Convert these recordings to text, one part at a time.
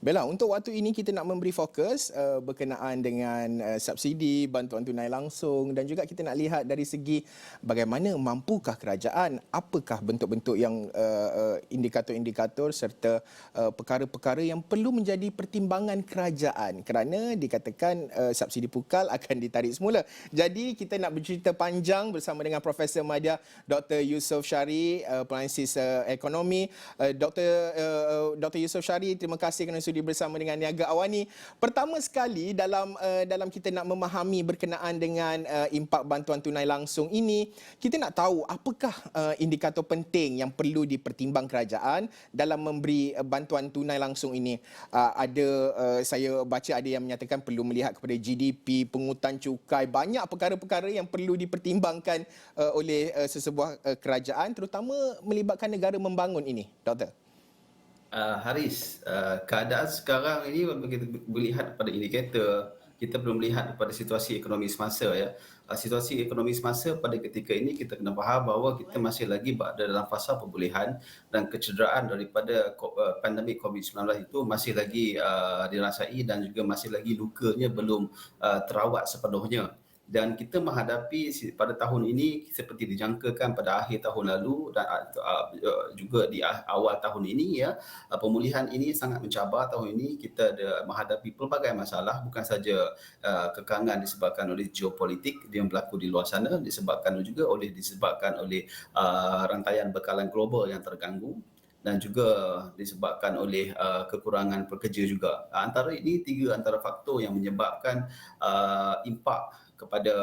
Bella, untuk waktu ini kita nak memberi fokus berkenaan dengan subsidi, bantuan tunai langsung dan juga kita nak lihat dari segi bagaimana mampukah kerajaan, apakah bentuk-bentuk yang indikator-indikator serta perkara-perkara yang perlu menjadi pertimbangan kerajaan kerana dikatakan subsidi pukal akan ditarik semula. Jadi kita nak bercerita panjang bersama dengan Profesor Madya Dr. Yusof Syari, penganalisis ekonomi. Dr. Yusof Syari, terima kasih kerana sudi bersama dengan Niaga Awani. Pertama sekali dalam kita nak memahami berkenaan dengan impak bantuan tunai langsung ini, kita nak tahu apakah indikator penting yang perlu dipertimbang kerajaan dalam memberi bantuan tunai langsung ini. Saya baca ada yang menyatakan perlu melihat kepada GDP, pungutan cukai, banyak perkara-perkara yang perlu dipertimbangkan oleh sesebuah kerajaan, terutama melibatkan negara membangun ini, Doktor. Haris, keadaan sekarang ini kita melihat pada indikator, kita belum melihat pada situasi ekonomi semasa ya. Situasi ekonomi semasa pada ketika ini kita kena faham bahawa kita masih lagi berada dalam fasa pemulihan dan kecederaan daripada pandemik COVID-19 itu masih lagi dirasai dan juga masih lagi lukanya belum terawat sepenuhnya. Dan kita menghadapi pada tahun ini seperti dijangkakan pada akhir tahun lalu dan juga di awal tahun ini ya, pemulihan ini sangat mencabar. Tahun ini kita ada menghadapi pelbagai masalah, bukan saja kekangan disebabkan oleh geopolitik yang berlaku di luar sana, disebabkan oleh rantaian bekalan global yang terganggu dan juga disebabkan oleh kekurangan pekerja juga. Antara ini tiga antara faktor yang menyebabkan impak kepada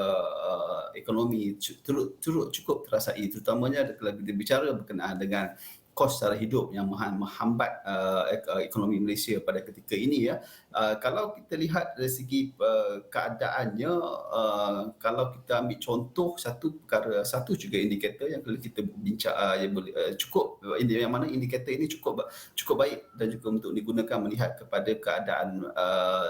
ekonomi turut cukup terasai, terutamanya kalau kita bicara berkenaan dengan kos sara hidup yang menghambat ekonomi Malaysia pada ketika ini ya. Kalau kita lihat dari segi keadaannya, kalau kita ambil contoh satu juga indikator yang kalau kita bincang yang boleh cukup yang mana indikator ini cukup baik dan juga untuk digunakan melihat kepada keadaan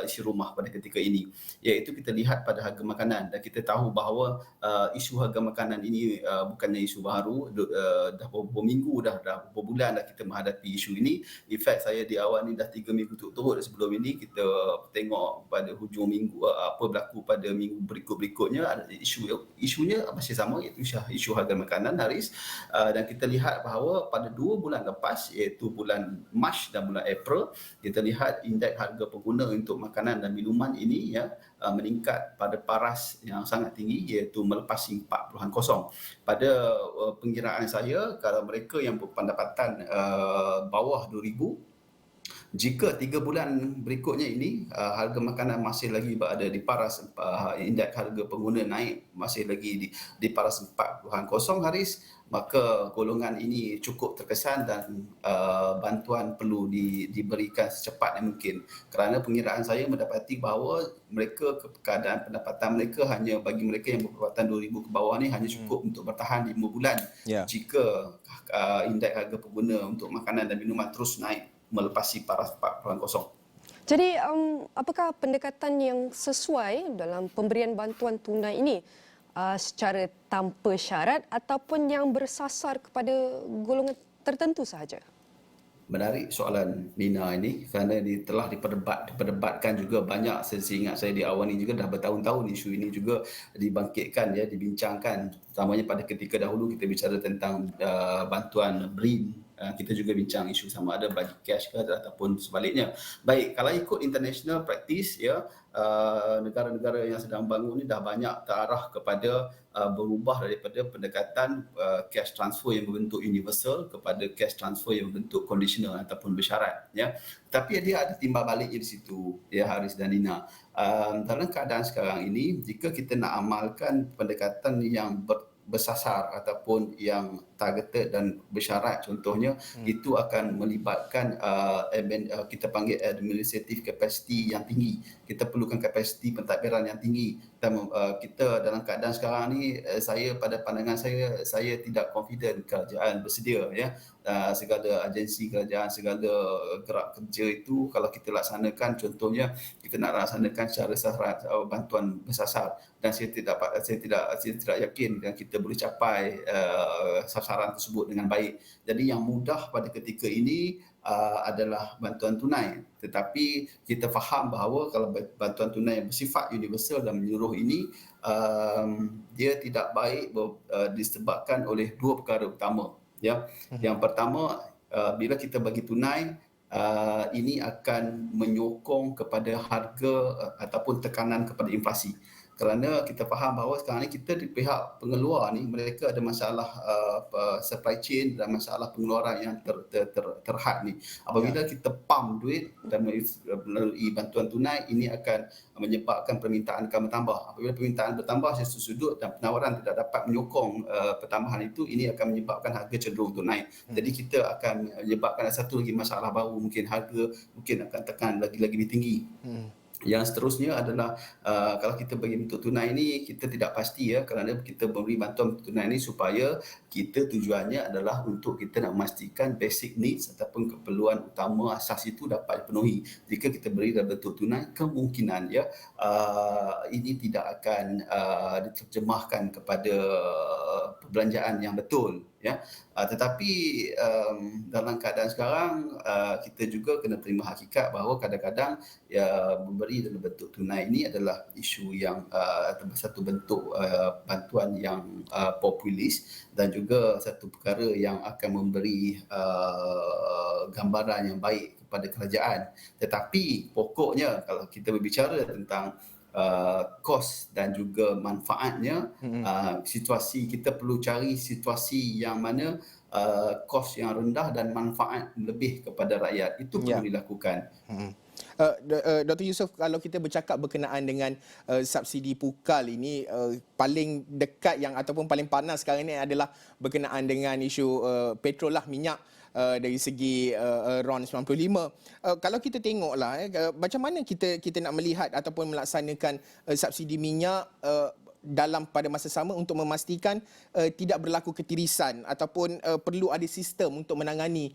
isi rumah pada ketika ini, iaitu kita lihat pada harga makanan. Dan kita tahu bahawa isu harga makanan ini bukannya isu baru, dah beberapa minggu dah beberapa bulan dah kita menghadapi isu ini. In fact, saya di awal ni dah 3 minggu turut sebelum ini kita tengok pada hujung minggu apa berlaku pada minggu berikutnya, ada isunya masih sama, iaitu isu harga makanan, Haris. Dan kita lihat bahawa pada 2 bulan lepas, iaitu bulan Mac dan bulan April, kita lihat indeks harga pengguna untuk makanan dan minuman ini ya meningkat pada paras yang sangat tinggi, iaitu melepasi 4.0. Pada pengiraan saya, kalau mereka yang berpendapatan bawah 2,000, jika 3 bulan berikutnya ini harga makanan masih lagi berada di paras, indeks harga pengguna naik masih lagi di paras 4.0, Haris, maka golongan ini cukup terkesan dan bantuan perlu diberikan secepat yang mungkin. Kerana pengiraan saya mendapati bahawa mereka, keadaan pendapatan mereka hanya, bagi mereka yang berpendapatan 2,000 ke bawah ni hanya cukup untuk bertahan 5 bulan. Jika indeks harga pengguna untuk makanan dan minuman terus naik melepasi paras 4.0. Jadi apakah pendekatan yang sesuai dalam pemberian bantuan tunai ini secara tanpa syarat ataupun yang bersasar kepada golongan tertentu sahaja? Menarik soalan Nina ini kerana telah diperdebatkan juga banyak. Saya ingat saya di awal ni juga dah bertahun-tahun isu ini juga dibangkitkan ya, dibincangkan, terutamanya pada ketika dahulu kita bicara tentang bantuan BRIN. Kita juga bincang isu sama ada bagi cash ke ataupun sebaliknya. Baik, kalau ikut international practice ya, negara-negara yang sedang bangun ni dah banyak terarah kepada berubah daripada pendekatan cash transfer yang berbentuk universal kepada cash transfer yang berbentuk conditional ataupun bersyarat ya. Tapi dia ada timbal baliknya di situ ya, Haris dan Nina. Dalam keadaan sekarang ini, jika kita nak amalkan pendekatan yang bersasar ataupun yang targeted dan bersyarat contohnya, itu akan melibatkan kita panggil administrative capacity yang tinggi. Kita perlukan kapasiti pentadbiran yang tinggi dan kita dalam keadaan sekarang ni, pada pandangan saya tidak confident kerajaan bersedia ya. Segala agensi kerajaan, segala gerak kerja itu kalau kita laksanakan, contohnya kita nak laksanakan secara sasar bantuan bersasar, dan saya tidak yakin dan kita boleh capai sasaran tersebut dengan baik. Jadi yang mudah pada ketika ini adalah bantuan tunai. Tetapi kita faham bahawa kalau bantuan tunai yang bersifat universal dan menyeluruh ini dia tidak baik disebabkan oleh dua perkara utama. Ya, yang pertama, bila kita bagi tunai, ini akan menyokong kepada harga ataupun tekanan kepada inflasi. Kerana kita faham bahawa sekarang ni kita di pihak pengeluar ni mereka ada masalah supply chain dan masalah pengeluaran yang terhad ni. Apabila kita pump duit dan melalui bantuan tunai, ini akan menyebabkan permintaan akan bertambah. Apabila permintaan bertambah dari satu sudut dan penawaran tidak dapat menyokong pertambahan itu, ini akan menyebabkan harga cenderung untuk naik. Jadi kita akan menyebabkan satu lagi masalah baru, mungkin harga mungkin akan tekan lagi lebih tinggi. Yang seterusnya adalah kalau kita bagi bentuk tunai ini, kita tidak pasti ya, kerana kita memberi bantuan tunai ini supaya kita tujuannya adalah untuk kita nak memastikan basic needs ataupun keperluan utama asas itu dapat dipenuhi. Jika kita beri dalam bentuk tunai, kemungkinan ya ini tidak akan diterjemahkan kepada perbelanjaan yang betul ya. Tetapi dalam keadaan sekarang kita juga kena terima hakikat bahawa kadang-kadang memberi dalam bentuk tunai ini adalah isu yang satu bentuk bantuan yang populis dan juga satu perkara yang akan memberi gambaran yang baik kepada kerajaan. Tetapi pokoknya kalau kita berbicara tentang kos dan juga manfaatnya, situasi kita perlu cari situasi yang mana kos yang rendah dan manfaat lebih kepada rakyat. Itu perlu dilakukan. Dr. Yusof, kalau kita bercakap berkenaan dengan subsidi pukal ini, paling dekat yang ataupun paling panas sekarang ini adalah berkenaan dengan isu petrol lah, minyak. Dari segi RON 95. Kalau kita tengoklah macam mana kita nak melihat ataupun melaksanakan subsidi minyak dalam pada masa sama untuk memastikan tidak berlaku ketirisan ataupun perlu ada sistem untuk menangani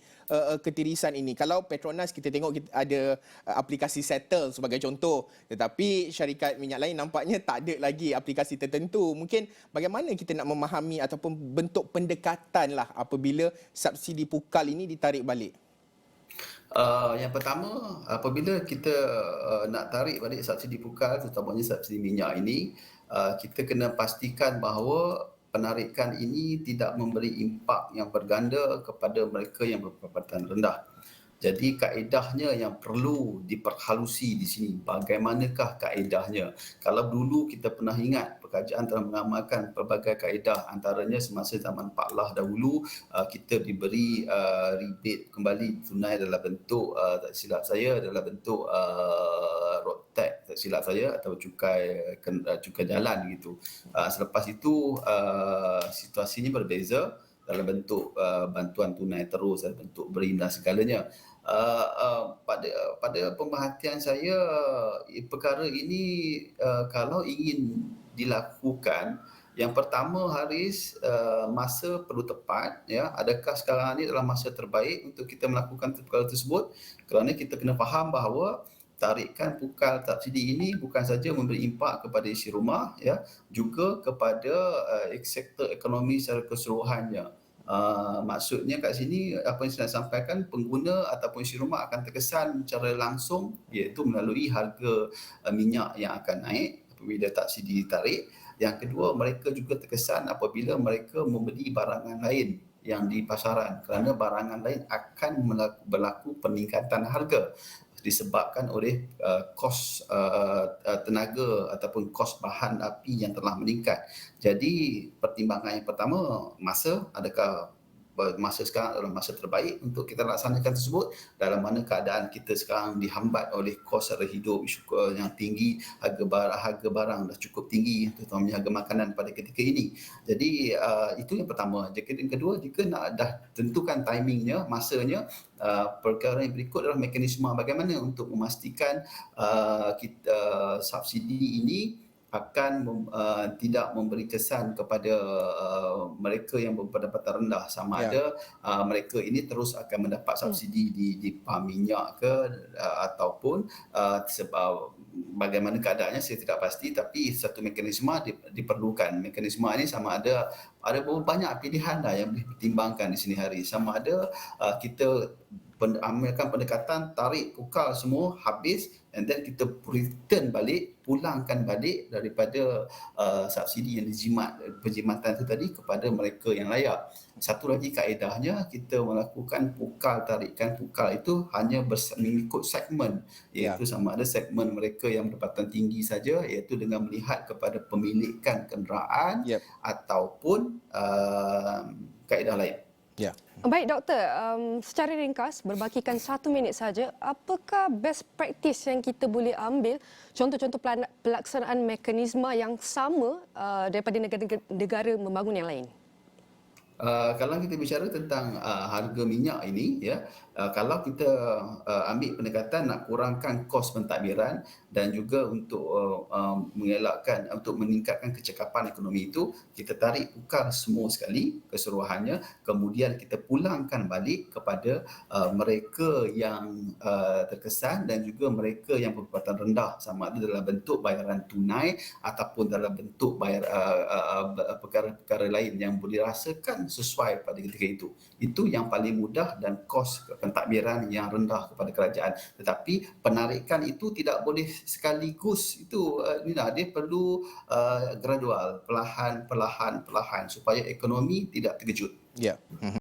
ketirisan ini. Kalau Petronas kita tengok ada aplikasi Settle sebagai contoh, tetapi syarikat minyak lain nampaknya tak ada lagi aplikasi tertentu. Mungkin bagaimana kita nak memahami ataupun bentuk pendekatan lah apabila subsidi pukal ini ditarik balik? Yang pertama, apabila kita nak tarik balik subsidi pukal, terutamanya subsidi minyak ini, kita kena pastikan bahawa penarikan ini tidak memberi impak yang berganda kepada mereka yang berpendapatan rendah. Jadi kaedahnya yang perlu diperhalusi di sini. Bagaimanakah kaedahnya? Kalau dulu kita pernah ingat kerajaan telah mengamalkan pelbagai kaedah, antaranya semasa zaman Pak Lah dahulu kita diberi rebate kembali tunai dalam bentuk tak silap saya dalam bentuk road tax tak silap saya atau cukai jalan gitu. Selepas itu situasinya berbeza dalam bentuk bantuan tunai terus, dalam bentuk BRIM dan segalanya. Pada pemerhatian saya, perkara ini kalau ingin dilakukan, yang pertama Haris, masa perlu tepat ya. Adakah sekarang ini adalah masa terbaik untuk kita melakukan perkara tersebut? Kerana kita kena faham bahawa tarikan pukal subsidi ini bukan saja memberi impak kepada isi rumah ya, juga kepada sektor ekonomi secara keseluruhannya. Maksudnya kat sini apa yang saya nak sampaikan, pengguna ataupun isi rumah akan terkesan secara langsung iaitu melalui harga minyak yang akan naik apabila subsidi ditarik. Yang kedua, mereka juga terkesan apabila mereka membeli barangan lain yang di pasaran, kerana barangan lain akan berlaku peningkatan harga disebabkan oleh kos tenaga ataupun kos bahan api yang telah meningkat. Jadi pertimbangan yang pertama, adakah masa sekarang adalah masa terbaik untuk kita laksanakan tersebut, dalam mana keadaan kita sekarang dihambat oleh kos sara hidup yang tinggi, harga barang dah cukup tinggi, terutamanya harga makanan pada ketika ini. Jadi itu yang pertama. Yang kedua, jika nak dah tentukan timingnya, masanya, perkara yang berikut adalah mekanisme bagaimana untuk memastikan subsidi ini akan tidak memberi kesan kepada mereka yang berpendapatan rendah, sama ada mereka ini terus akan mendapat subsidi di pam minyak ke ataupun sebab bagaimana keadaannya saya tidak pasti, tapi satu mekanisme diperlukan. Mekanisme ini sama ada banyak pilihan yang boleh dipertimbangkan di sini hari. Sama ada kita amalkan pendekatan tarik pukal semua habis, and then kita return balik, pulangkan balik daripada subsidi yang penjimatan itu tadi kepada mereka yang layak. Satu lagi kaedahnya, kita melakukan tarikan pukal itu hanya mengikut segmen, Ya. iaitu sama ada segmen mereka yang pendapatan tinggi saja, iaitu dengan melihat kepada pemilikan kenderaan Yep. ataupun kaedah lain. Ya. Baik doktor, secara ringkas berbakikan 1 minit saja, apakah best practice yang kita boleh ambil, contoh-contoh pelaksanaan mekanisme yang sama daripada negara-negara membangun yang lain? Kalau kita bicara tentang harga minyak ini, ya, kalau kita ambil pendekatan nak kurangkan kos pentadbiran dan juga untuk mengelakkan, untuk meningkatkan kecekapan ekonomi itu, kita tarik pukar semua sekali keseluruhannya, kemudian kita pulangkan balik kepada mereka yang terkesan dan juga mereka yang berpendapatan rendah, sama ada dalam bentuk bayaran tunai ataupun dalam bentuk perkara-perkara lain yang boleh dirasakan sesuai pada ketika itu. Itu yang paling mudah dan kos pentadbiran yang rendah kepada kerajaan. Tetapi penarikan itu tidak boleh sekaligus. Itu Nina, dia perlu gradual, perlahan supaya ekonomi tidak terkejut. Ya.